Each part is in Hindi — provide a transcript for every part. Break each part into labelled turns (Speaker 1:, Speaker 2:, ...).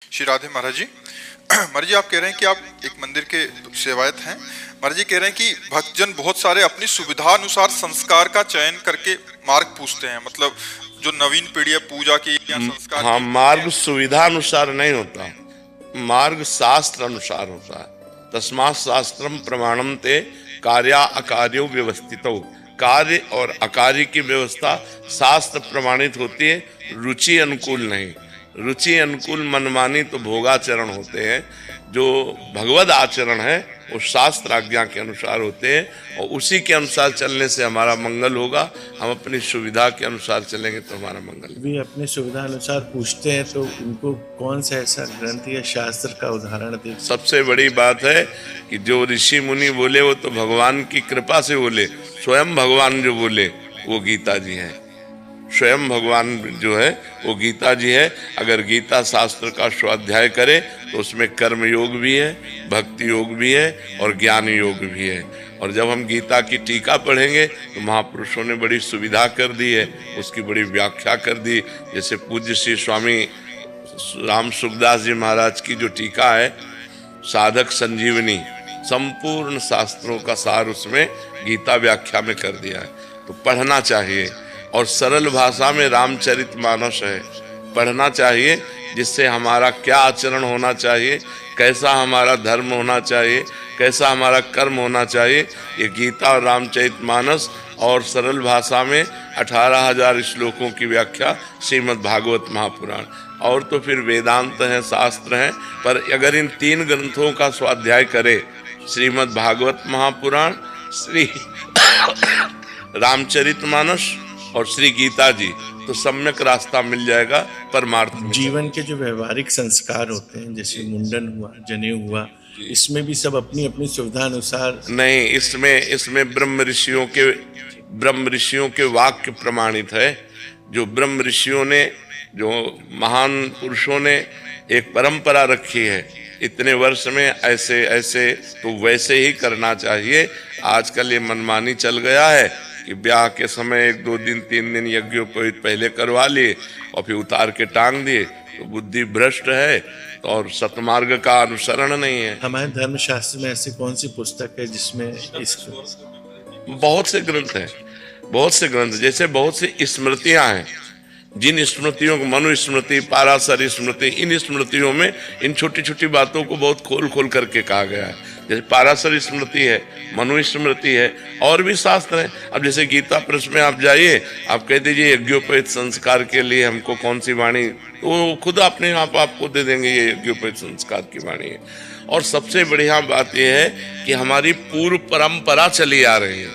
Speaker 1: श्री राधे महाराज जी। महाराज जी, आप कह रहे हैं कि आप एक मंदिर के सेवायत हैं। महाराज जी कह रहे हैं कि भक्तजन बहुत सारे अपनी सुविधा अनुसार संस्कार का चयन करके मार्ग पूछते हैं, मतलब जो नवीन पीढ़ी है पूजा की या संस्कार
Speaker 2: हाँ,
Speaker 1: की।
Speaker 2: मार्ग सुविधा अनुसार नहीं होता, मार्ग शास्त्र अनुसार होता है। तस्मात् शास्त्रम प्रमाणम ते कार्या अकार्यो व्यवस्थितो। कार्य और अकार्य की व्यवस्था शास्त्र प्रमाणित होती है, रुचि अनुकूल नहीं। रुचि अनुकूल मनमानी तो भोगाचरण होते हैं। जो भगवद आचरण है वो शास्त्र आज्ञा के अनुसार होते हैं और उसी के अनुसार चलने से हमारा मंगल होगा। हम अपनी सुविधा के अनुसार चलेंगे तो हमारा मंगल।
Speaker 3: भी अपने सुविधा अनुसार पूछते हैं तो उनको कौन सा ऐसा ग्रंथ या शास्त्र का उदाहरण दे?
Speaker 2: सबसे बड़ी बात है कि जो ऋषि मुनि बोले वो तो भगवान की कृपा से बोले। स्वयं भगवान जो बोले वो गीता जी है। स्वयं भगवान जो है वो गीता जी है। अगर गीता शास्त्र का स्वाध्याय करे तो उसमें कर्म योग भी है, भक्ति योग भी है और ज्ञान योग भी है। और जब हम गीता की टीका पढ़ेंगे तो महापुरुषों ने बड़ी सुविधा कर दी है, उसकी बड़ी व्याख्या कर दी। जैसे पूज्य श्री स्वामी राम सुखदास जी महाराज की जो टीका है साधक संजीवनी, संपूर्ण शास्त्रों का सार उसमें गीता व्याख्या में कर दिया है। तो पढ़ना चाहिए। और सरल भाषा में रामचरितमानस है, पढ़ना चाहिए, जिससे हमारा क्या आचरण होना चाहिए, कैसा हमारा धर्म होना चाहिए, कैसा हमारा कर्म होना चाहिए। ये गीता और रामचरितमानस और सरल भाषा में 18,000 श्लोकों की व्याख्या श्रीमद् भागवत महापुराण। और तो फिर वेदांत हैं, शास्त्र हैं। पर अगर इन 3 ग्रंथों का स्वाध्याय करे, श्रीमद् भागवत महापुराण, श्री रामचरितमानस और श्री गीता जी, तो सम्यक रास्ता मिल जाएगा परमार्थ में।
Speaker 3: जीवन के जो व्यवहारिक संस्कार होते हैं, जैसे मुंडन हुआ, जनेऊ हुआ, इसमें भी सब अपनी अपनी सुविधा अनुसार
Speaker 2: नहीं, इसमें ब्रह्म ऋषियों के वाक्य प्रमाणित है। जो ब्रह्म ऋषियों ने, जो महान पुरुषों ने एक परंपरा रखी है, इतने वर्ष में ऐसे ऐसे, तो वैसे ही करना चाहिए। आजकल ये मनमानी चल गया है कि ब्याह के समय 1-2 दिन 3 दिन यज्ञोपवीत पहले करवा लिए और फिर उतार के टांग दिए, तो बुद्धि भ्रष्ट है और सतमार्ग का अनुसरण नहीं है।
Speaker 3: हमारे धर्म शास्त्र में ऐसी कौन सी पुस्तक है जिसमें इसको?
Speaker 2: बहुत से ग्रंथ हैं, बहुत से ग्रंथ, जैसे बहुत सी स्मृतियां हैं। जिन स्मृतियों को, मनुस्मृति, पाराशर स्मृति, इन स्मृतियों में इन छोटी छोटी बातों को बहुत खोल खोल करके कहा गया है। जैसे पाराशर स्मृति है, मनुस्मृति है, और भी शास्त्र हैं। अब जैसे गीता प्रश्न में आप जाइए, आप कह दीजिए यज्ञोपवीत संस्कार के लिए हमको कौन सी वाणी, तो वो खुद अपने आप आपको दे देंगे ये यज्ञोपवीत संस्कार की वाणी है। और सबसे बढ़िया बात यह है कि हमारी पूर्व परंपरा चली आ रही है,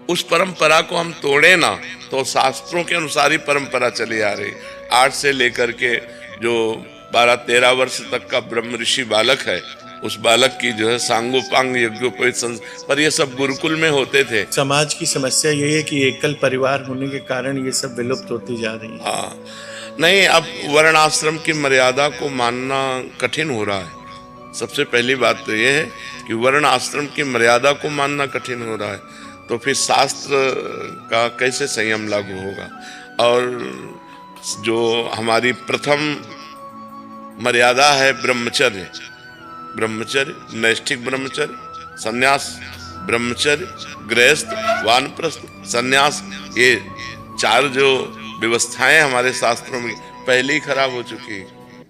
Speaker 2: उस परंपरा को हम तोड़े ना, तो शास्त्रों के अनुसार ही परंपरा चली आ रही। 8 से लेकर के जो 12-13 वर्ष तक का ब्रह्म ऋषि बालक है, उस बालक की जो है सांगोपांग यज्ञोपवीत पर ये सब गुरुकुल में होते थे।
Speaker 3: समाज की समस्या यही है कि एकल परिवार होने के कारण ये सब विलुप्त होती जा रही है।
Speaker 2: हाँ, नहीं, अब वर्ण आश्रम की मर्यादा को मानना कठिन हो रहा है। सबसे पहली बात तो ये है कि वर्ण आश्रम की मर्यादा को मानना कठिन हो रहा है, तो फिर शास्त्र का कैसे संयम लागू होगा। और जो हमारी प्रथम मर्यादा है ब्रह्मचर्य, नैष्ठिक ब्रह्मचर्य, संन्यास ब्रह्मचर्य, गृहस्थ, वानप्रस्थ, संन्यास, ये 4 जो व्यवस्थाएं हमारे शास्त्रों में पहले ही खराब हो चुकी है।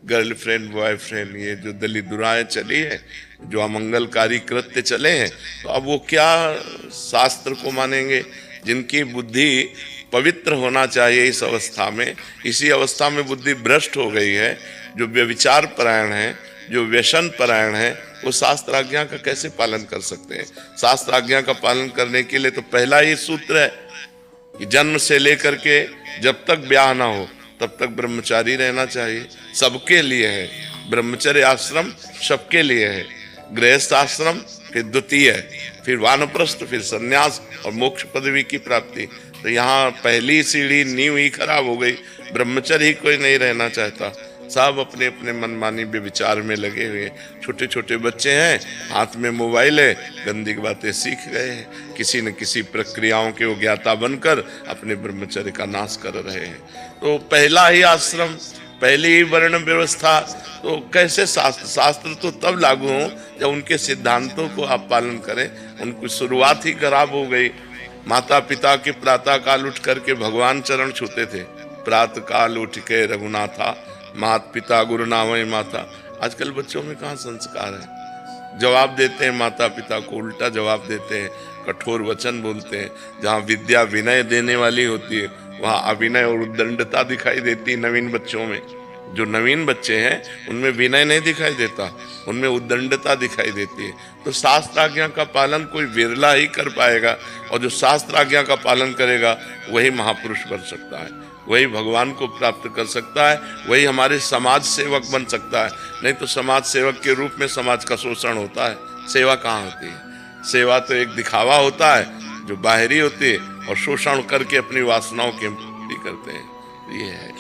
Speaker 2: गर्लफ्रेंड, बॉयफ्रेंड, ये जो दलिद्राएं चली है, जो अमंगलकारी कृत्य चले हैं, तो अब वो क्या शास्त्र को मानेंगे? जिनकी बुद्धि पवित्र होना चाहिए इस अवस्था में, इसी अवस्था में बुद्धि भ्रष्ट हो गई है। जो व्यभिचार परायण है, जो व्यसन परायण है, वो शास्त्र आज्ञा का कैसे पालन कर सकते हैं? शास्त्र आज्ञा का पालन करने के लिए तो पहला ही सूत्र है कि जन्म से लेकर के जब तक ब्याह ना हो तब तक ब्रह्मचारी रहना चाहिए। सबके लिए है ब्रह्मचर्य आश्रम, सबके लिए है। गृहस्थ आश्रम फिर द्वितीय, फिर वानप्रस्थ, फिर संन्यास और मोक्ष पदवी की प्राप्ति। तो यहाँ पहली सीढ़ी, नींव ही खराब हो गई। ब्रह्मचर्य ही कोई नहीं रहना चाहता, सब अपने अपने मनमानी विचार में लगे हुए। छोटे छोटे बच्चे हैं, हाथ में मोबाइल है, गंदी बातें सीख गए हैं, किसी न किसी प्रक्रियाओं के वो ज्ञाता बनकर अपने ब्रह्मचर्य का नाश कर रहे हैं। तो पहला ही आश्रम, पहले ही वर्ण व्यवस्था, तो कैसे शास्त्र? शास्त्र तो तब लागू हो जब उनके सिद्धांतों को आप पालन करें। उनकी शुरुआत ही खराब हो गई। माता पिता के प्रातः काल उठ करके भगवान चरण छूते थे। प्रातः काल उठ के रघुनाथा, माता पिता गुरु नामय माता। आजकल बच्चों में कहाँ संस्कार है? जवाब देते हैं माता पिता को, उल्टा जवाब देते हैं, कठोर वचन बोलते हैं। जहाँ विद्या विनय देने वाली होती है वहाँ अविनय और उद्दंडता दिखाई देती है नवीन बच्चों में। जो नवीन बच्चे हैं उनमें विनय नहीं दिखाई देता, उनमें उद्दंडता दिखाई देती है। तो शास्त्र आज्ञा का पालन कोई विरला ही कर पाएगा, और जो शास्त्र आज्ञा का पालन करेगा वही महापुरुष बन सकता है, वही भगवान को प्राप्त कर सकता है, वही हमारे समाज सेवक बन सकता है। नहीं तो समाज सेवक के रूप में समाज का शोषण होता है, सेवा कहाँ होती है? सेवा तो एक दिखावा होता है जो बाहरी होती है, और शोषण करके अपनी वासनाओं की पूर्ति करते हैं। ये है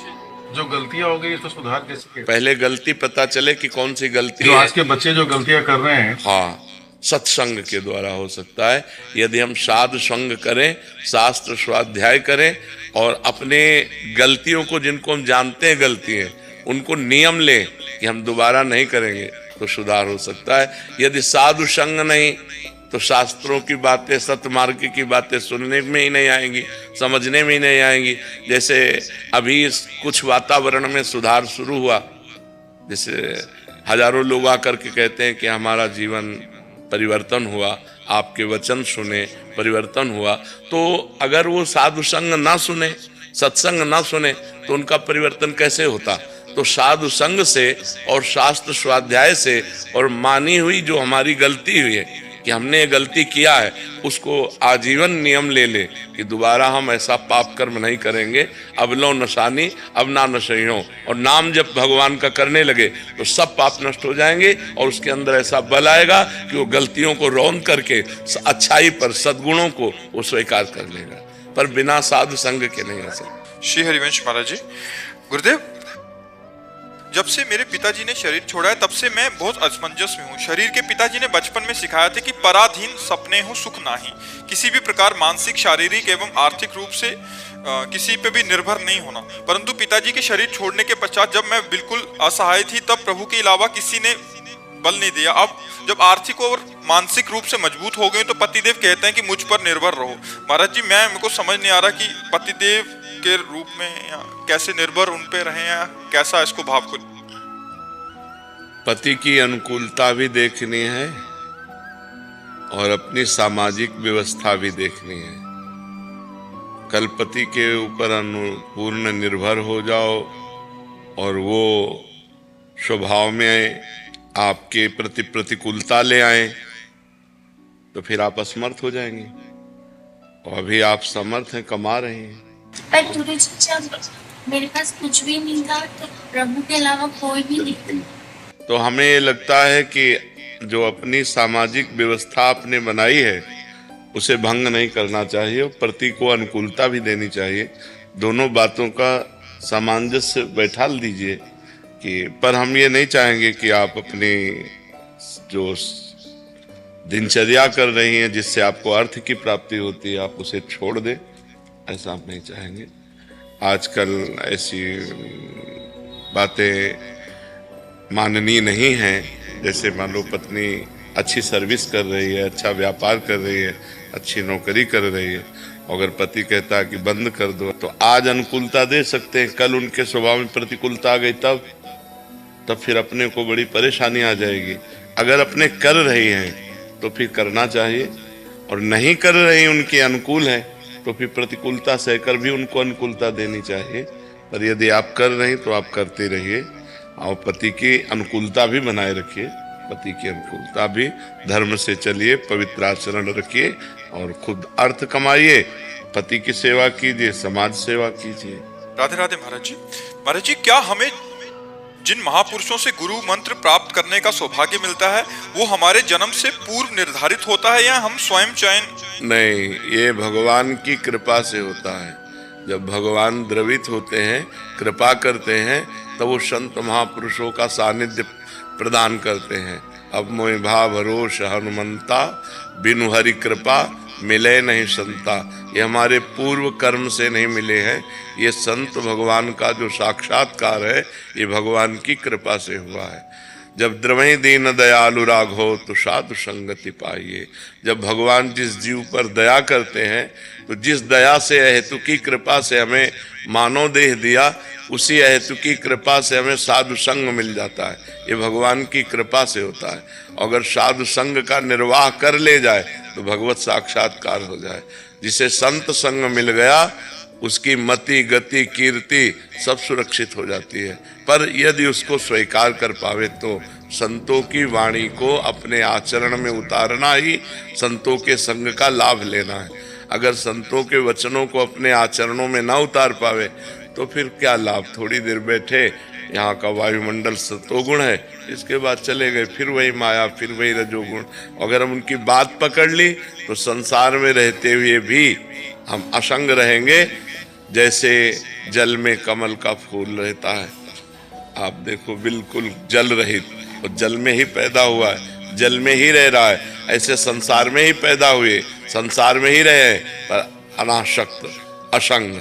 Speaker 4: जो गलतियां हो गई तो सुधार कैसे किया?
Speaker 2: पहले गलती पता चले कि कौन सी गलती
Speaker 4: जो
Speaker 2: है।
Speaker 4: आज के बच्चे जो गलतियां कर रहे हैं,
Speaker 2: हाँ, सत्संग के द्वारा हो सकता है। यदि हम साधु संग करें, शास्त्र स्वाध्याय करें, और अपने गलतियों को, जिनको हम जानते हैं गलती है, उनको नियम लें कि हम दोबारा नहीं करेंगे, तो सुधार हो सकता है। यदि साधु संग नहीं तो शास्त्रों की बातें, सतमार्ग की बातें सुनने में ही नहीं आएंगी, समझने में ही नहीं आएंगी। जैसे अभी कुछ वातावरण में सुधार शुरू हुआ, जैसे हजारों लोग आकर के कहते हैं कि हमारा जीवन परिवर्तन हुआ, आपके वचन सुने, परिवर्तन हुआ। तो अगर वो साधु संग ना सुने, सत्संग ना सुने, तो उनका परिवर्तन कैसे होता? तो साधु संग से और शास्त्र स्वाध्याय से, और मानी हुई जो हमारी गलती हुई है कि हमने ये गलती किया है, उसको आजीवन नियम ले ले कि दोबारा हम ऐसा पाप कर्म नहीं करेंगे। अब लो नशानी अब ना नशइयों, और नाम जब भगवान का करने लगे तो सब पाप नष्ट हो जाएंगे, और उसके अंदर ऐसा बल आएगा कि वो गलतियों को रौंद करके अच्छाई पर, सद्गुणों को वो स्वीकार कर लेगा। पर बिना साधु संग के नहीं हो सकता।
Speaker 1: श्री हरिवंश महाराज जी, गुरुदेव, जब से मेरे पिताजी ने शरीर छोड़ा है तब से मैं बहुत असमंजस में हूँ। शरीर के पिताजी ने बचपन में सिखाया था कि पराधीन सपने हो सुख नाही, किसी भी प्रकार मानसिक, शारीरिक एवं आर्थिक रूप से किसी पे भी निर्भर नहीं होना। परंतु पिताजी के शरीर छोड़ने के पश्चात जब मैं बिल्कुल असहाय थी, तब प्रभु के अलावा किसी ने बल नहीं दिया। अब जब आर्थिक और मानसिक रूप से मजबूत हो गए तो पतिदेव कहते हैं कि मुझ पर निर्भर रहो। महाराज जी, मेरे को समझ नहीं आ रहा कि पतिदेव के रूप में या कैसे निर्भर उन पे रहे, या कैसा इसको भाव को।
Speaker 2: पति की अनुकूलता भी देखनी है और अपनी सामाजिक व्यवस्था भी देखनी है। कल पति के ऊपर पूर्ण निर्भर हो जाओ और वो स्वभाव में आपके प्रति प्रतिकूलता ले आए, तो फिर आप असमर्थ हो जाएंगे। और अभी आप समर्थ हैं, कमा रहे हैं।
Speaker 5: पर गुरु जी, जब मेरे पास कुछ भी नहीं था तो प्रभु के अलावा कोई भी नहीं था।
Speaker 2: तो हमें ये लगता है कि जो अपनी सामाजिक व्यवस्था आपने बनाई है उसे भंग नहीं करना चाहिए, और प्रति को अनुकूलता भी देनी चाहिए। दोनों बातों का सामंजस्य बैठा दीजिए कि, पर हम ये नहीं चाहेंगे कि आप अपनी जो दिनचर्या कर रही हैं जिससे आपको अर्थ की प्राप्ति होती है आप उसे छोड़ दें, ऐसा आप नहीं चाहेंगे। आजकल ऐसी बातें माननीय नहीं हैं। जैसे मान लो पत्नी अच्छी सर्विस कर रही है, अच्छा व्यापार कर रही है, अच्छी नौकरी कर रही है, अगर पति कहता है कि बंद कर दो, तो आज अनुकूलता दे सकते हैं, कल उनके स्वभाव में प्रतिकूलता आ गई तब फिर अपने को बड़ी परेशानी आ जाएगी। अगर अपने कर रही हैं तो फिर करना चाहिए, और नहीं कर रही उनके अनुकूल है तो फिर प्रतिकूलता सहकर भी उनको अनुकूलता देनी चाहिए। पर यदि आप कर रही तो आप करते रहिए, और पति की अनुकूलता भी बनाए रखिए, पति की अनुकूलता भी, धर्म से चलिए, पवित्र आचरण रखिए और खुद अर्थ कमाइए, पति की सेवा कीजिए, समाज सेवा कीजिए।
Speaker 1: राधे राधे महाराज जी। महाराज जी, क्या हमें जिन महापुरुषों से गुरु मंत्र प्राप्त करने का सौभाग्य मिलता है वो हमारे जन्म से पूर्व निर्धारित होता है, या हम स्वयं चयन?
Speaker 2: नहीं, ये भगवान की कृपा से होता है। जब भगवान द्रवित होते हैं, कृपा करते हैं, तो वो संत महापुरुषों का सानिध्य प्रदान करते हैं। अब मोहि भाव भरोस हनुमंता, बिनु हरि कृपा मिले नहीं संता। ये हमारे पूर्व कर्म से नहीं मिले हैं, ये संत भगवान का जो साक्षात्कार है ये भगवान की कृपा से हुआ है। जब द्रवहि दीन दयालु राघो तो साधु संगति पाइए। जब भगवान जिस जीव पर दया करते हैं तो जिस दया से हेतु की कृपा से हमें मानव देह दिया, उसी हेतु की कृपा से हमें साधु संग मिल जाता है। ये भगवान की कृपा से होता है। अगर साधु संग का निर्वाह कर ले जाए तो भगवत साक्षात्कार हो जाए। जिसे संत संग मिल गया उसकी मति गति कीर्ति सब सुरक्षित हो जाती है। पर यदि उसको स्वीकार कर पावे तो संतों की वाणी को अपने आचरण में उतारना ही संतों के संग का लाभ लेना है। अगर संतों के वचनों को अपने आचरणों में ना उतार पावे तो फिर क्या लाभ। थोड़ी देर बैठे, यहाँ का वायुमंडल सतोगुण है, इसके बाद चले गए, फिर वही माया, फिर वही रजोगुण। अगर हम उनकी बात पकड़ ली तो संसार में रहते हुए भी हम असंग रहेंगे। जैसे जल में कमल का फूल रहता है, आप देखो बिल्कुल जल रहित, और जल में ही पैदा हुआ है, जल में ही रह रहा है। ऐसे संसार में ही पैदा हुए, संसार में ही रहे, पर अनासक्त असंग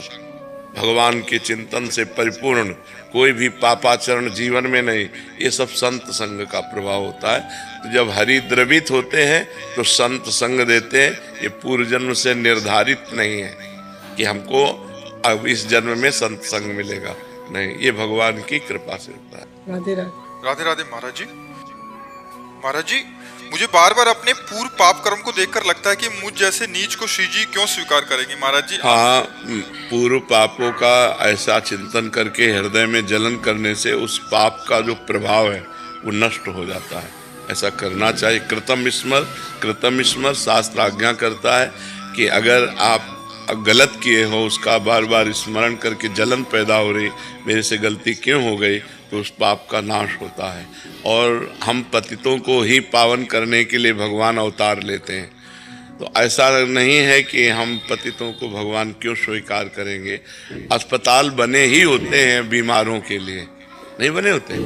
Speaker 2: भगवान के चिंतन से परिपूर्ण, कोई भी पापाचरण जीवन में नहीं। ये सब संत संग का प्रभाव होता है। तो जब हरि द्रवित होते हैं तो संत संग देते हैं। ये पूर्व जन्म से निर्धारित नहीं है कि हमको अब इस जन्म में संत संग मिलेगा, नहीं, ये भगवान की कृपा से होता है।
Speaker 6: राधे राधे।
Speaker 1: राधे राधे महाराज जी। महाराज जी, मुझे बार बार अपने पूर्व पाप कर्म को देखकर लगता है कि मुझ जैसे नीच को श्री जी क्यों स्वीकार करेंगे। महाराज जी,
Speaker 2: हाँ, पूर्व पापों का ऐसा चिंतन करके हृदय में जलन करने से उस पाप का जो प्रभाव है वो नष्ट हो जाता है। ऐसा करना चाहिए। कृतम स्मर शास्त्र आज्ञा करता है कि अगर आप गलत किए हो उसका बार बार स्मरण करके जलन पैदा हो रही, मेरे से गलती क्यों हो गई, तो उस पाप का नाश होता है। और हम पतितों को ही पावन करने के लिए भगवान अवतार लेते हैं। तो ऐसा नहीं है कि हम पतितों को भगवान क्यों स्वीकार करेंगे। अस्पताल बने ही होते हैं बीमारों के लिए, नहीं बने होते,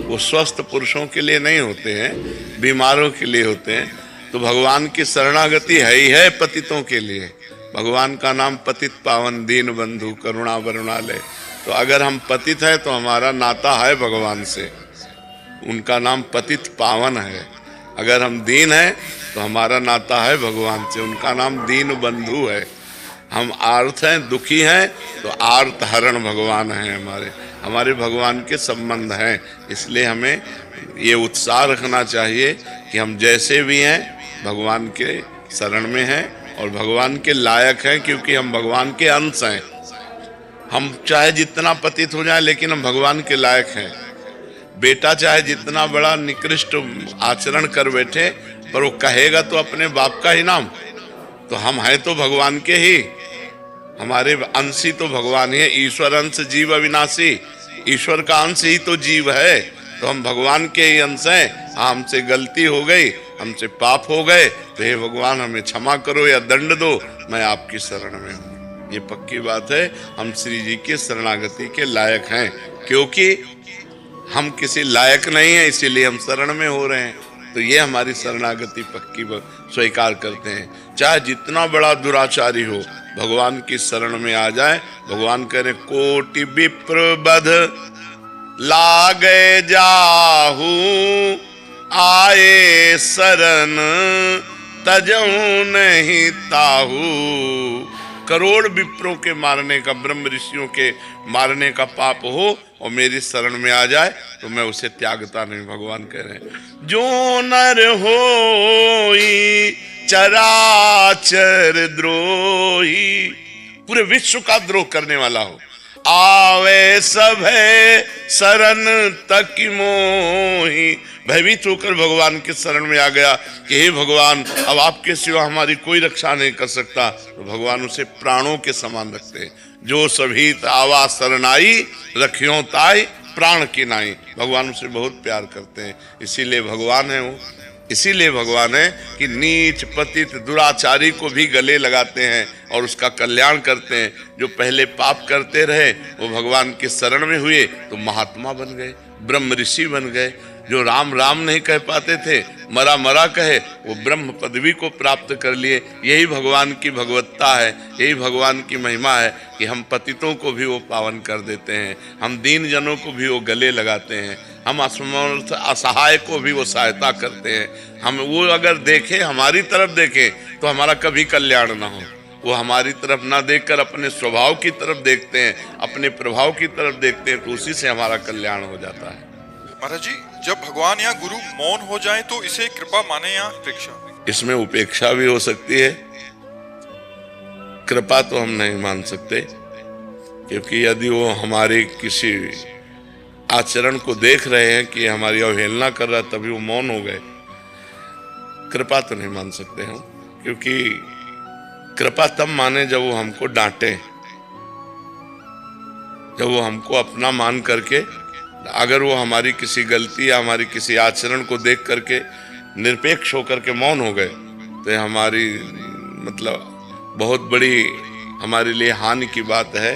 Speaker 2: वो स्वस्थ पुरुषों के लिए नहीं होते हैं, बीमारों के लिए होते हैं। तो भगवान की शरणागति है ही है पतितों के लिए। भगवान का नाम पतित पावन दीन बंधु करुणा वरुणालय। तो अगर हम पतित हैं तो हमारा नाता है भगवान से, उनका नाम पतित पावन है। अगर हम दीन हैं तो हमारा नाता है भगवान से, उनका नाम दीन बंधु है। हम आर्त हैं, दुखी हैं, तो आर्त हरण भगवान हैं हमारे भगवान के संबंध हैं। इसलिए हमें ये उत्साह रखना चाहिए कि हम जैसे भी हैं भगवान के शरण में हैं और भगवान के लायक हैं, क्योंकि हम भगवान के अंश हैं। हम चाहे जितना पतित हो जाए लेकिन हम भगवान के लायक हैं। बेटा चाहे जितना बड़ा निकृष्ट आचरण कर बैठे, पर वो कहेगा तो अपने बाप का ही नाम, तो हम हैं तो भगवान के ही, हमारे अंश ही तो भगवान है। ईश्वर अंश जीव अविनाशी, ईश्वर का अंश ही तो जीव है, तो हम भगवान के ही अंश हैं। हमसे गलती हो गई, हमसे पाप हो गए, तो हे भगवान हमें क्षमा करो या दंड दो, मैं आपकी शरण में हूँ। ये पक्की बात है, हम श्री जी के शरणागति के लायक हैं, क्योंकि हम किसी लायक नहीं है इसीलिए हम शरण में हो रहे हैं। तो ये हमारी शरणागति पक्की स्वीकार करते हैं। चाहे जितना बड़ा दुराचारी हो, भगवान की शरण में आ जाए। भगवान कह रहे कोटि विप्र बध लागे जाहू, आए शरण तजऊ नहीं ताहू। करोड़ विप्रों के मारने का, ब्रह्म ऋषियों के मारने का पाप हो और मेरी शरण में आ जाए तो मैं उसे त्यागता नहीं। भगवान कह रहे हैं जो नर होई चराचर द्रोही, पूरे विश्व का द्रोह करने वाला हो, आवे सब है शरण तक मोही। भयभीत होकर भगवान के शरण में आ गया कि हे भगवान, अब आपके सिवा हमारी कोई रक्षा नहीं कर सकता, तो भगवान उसे प्राणों के समान रखते हैं। जो सभी आवा शरणाई रखियों ताई प्राण की नाई। भगवान उसे बहुत प्यार करते हैं, इसीलिए भगवान है वो। इसीलिए भगवान है कि नीच पतित दुराचारी को भी गले लगाते हैं और उसका कल्याण करते हैं। जो पहले पाप करते रहे वो भगवान के शरण में हुए तो महात्मा बन गए, ब्रह्म ऋषि बन गए। जो राम राम नहीं कह पाते थे, मरा मरा कहे, वो ब्रह्म पदवी को प्राप्त कर लिए। यही भगवान की भगवत्ता है, यही भगवान की महिमा है कि हम पतितों को भी वो पावन कर देते हैं, हम दीन जनों को भी वो गले लगाते हैं, हम असमर्थ असहाय को भी वो सहायता करते हैं। हम वो अगर देखें, हमारी तरफ देखें, तो हमारा कभी कल्याण ना हो। वो हमारी तरफ ना देखकर अपने स्वभाव की तरफ देखते हैं, अपने प्रभाव की तरफ देखते हैं, तो उसी से हमारा कल्याण हो जाता है।
Speaker 1: महाराज जी, जब भगवान या गुरु मौन हो जाए तो इसे कृपा माने या उपेक्षा?
Speaker 2: इसमें उपेक्षा भी हो सकती है, कृपा तो हम नहीं मान सकते, क्योंकि यदि वो हमारे किसी आचरण को देख रहे हैं कि हमारी अवहेलना कर रहा है, तभी वो मौन हो गए, कृपा तो नहीं मान सकते हम। क्योंकि कृपा तब माने जब वो हमको डांटे, जब वो हमको अपना मान करके, अगर वो हमारी किसी गलती या हमारी किसी आचरण को देख करके निरपेक्ष होकर के मौन हो गए, तो हमारी मतलब बहुत बड़ी हमारे लिए हानि की बात है,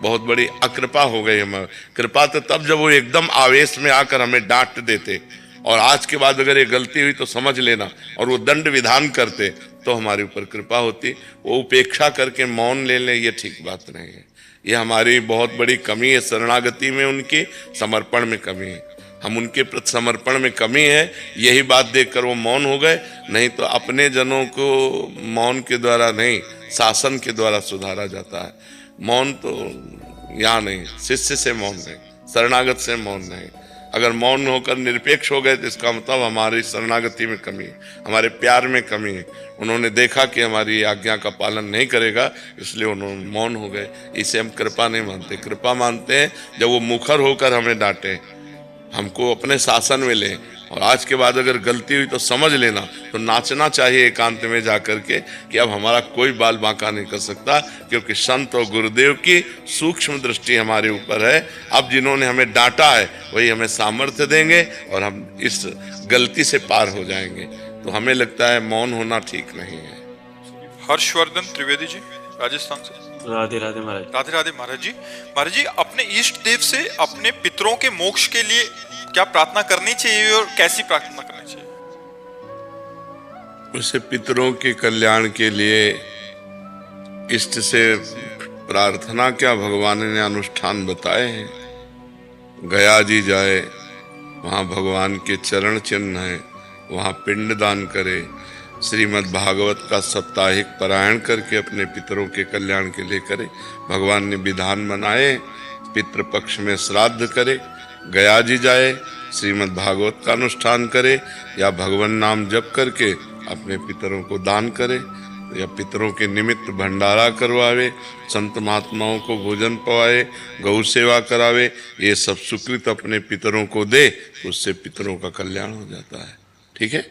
Speaker 2: बहुत बड़ी अकृपा हो गई हमारी। कृपा तो तब जब वो एकदम आवेश में आकर हमें डांट देते, और आज के बाद अगर ये गलती हुई तो समझ लेना, और वो दंड विधान करते, तो हमारे ऊपर कृपा होती। वो उपेक्षा करके मौन ले ले, ये ठीक बात नहीं है। ये हमारी बहुत बड़ी कमी है, शरणागति में उनकी समर्पण में कमी है, हम उनके प्रति समर्पण में कमी है, यही बात देखकर वो मौन हो गए। नहीं तो अपने जनों को मौन के द्वारा नहीं, शासन के द्वारा सुधारा जाता है। मौन तो यहाँ नहीं, शिष्य से मौन नहीं, शरणागत से मौन नहीं। अगर मौन होकर निरपेक्ष हो गए तो इसका मतलब हमारी शरणागति में कमी है, हमारे प्यार में कमी है। उन्होंने देखा कि हमारी आज्ञा का पालन नहीं करेगा, इसलिए उन्होंने मौन हो गए। इसे हम कृपा नहीं मानते। कृपा मानते हैं जब वो मुखर होकर हमें डांटे, हमको अपने शासन में लें, और आज के बाद अगर गलती हुई तो समझ लेना, तो नाचना चाहिए एकांत में जाकर के कि अब हमारा कोई बाल बांका नहीं कर सकता, क्योंकि संत और गुरुदेव की सूक्ष्म दृष्टि हमारे ऊपर है। अब जिन्होंने हमें डांटा है वही हमें सामर्थ्य देंगे और हम इस गलती से पार हो जाएंगे। तो हमें लगता है मौन होना ठीक नहीं है।
Speaker 1: हर्षवर्धन त्रिवेदी जी, राजस्थान से।
Speaker 6: राधे राधे महाराज।
Speaker 1: राधे राधे महाराज जी। महाराज जी, अपने इष्ट देव से अपने पितरों के मोक्ष के लिए क्या प्रार्थना करनी चाहिए और कैसी प्रार्थना करनी चाहिए?
Speaker 2: उसे पितरों के कल्याण के लिए इष्ट से प्रार्थना क्या, भगवान ने अनुष्ठान बताए हैं। गया जी जाए, वहाँ भगवान के चरण चिन्ह है, वहाँ पिंड दान करे, श्रीमद् भागवत का साप्ताहिक पारायण करके अपने पितरों के कल्याण के लिए करे। भगवान ने विधान बनाए, पितृपक्ष में श्राद्ध करे, गया जी जाए, श्रीमद् भागवत का अनुष्ठान करे, या भगवान नाम जप करके अपने पितरों को दान करे, या पितरों के निमित्त भंडारा करवावे, संत महात्माओं को भोजन पवाए, गौ सेवा करावे, ये सब सुकृत अपने पितरों को दे, उससे पितरों का कल्याण हो जाता है। ठीक है।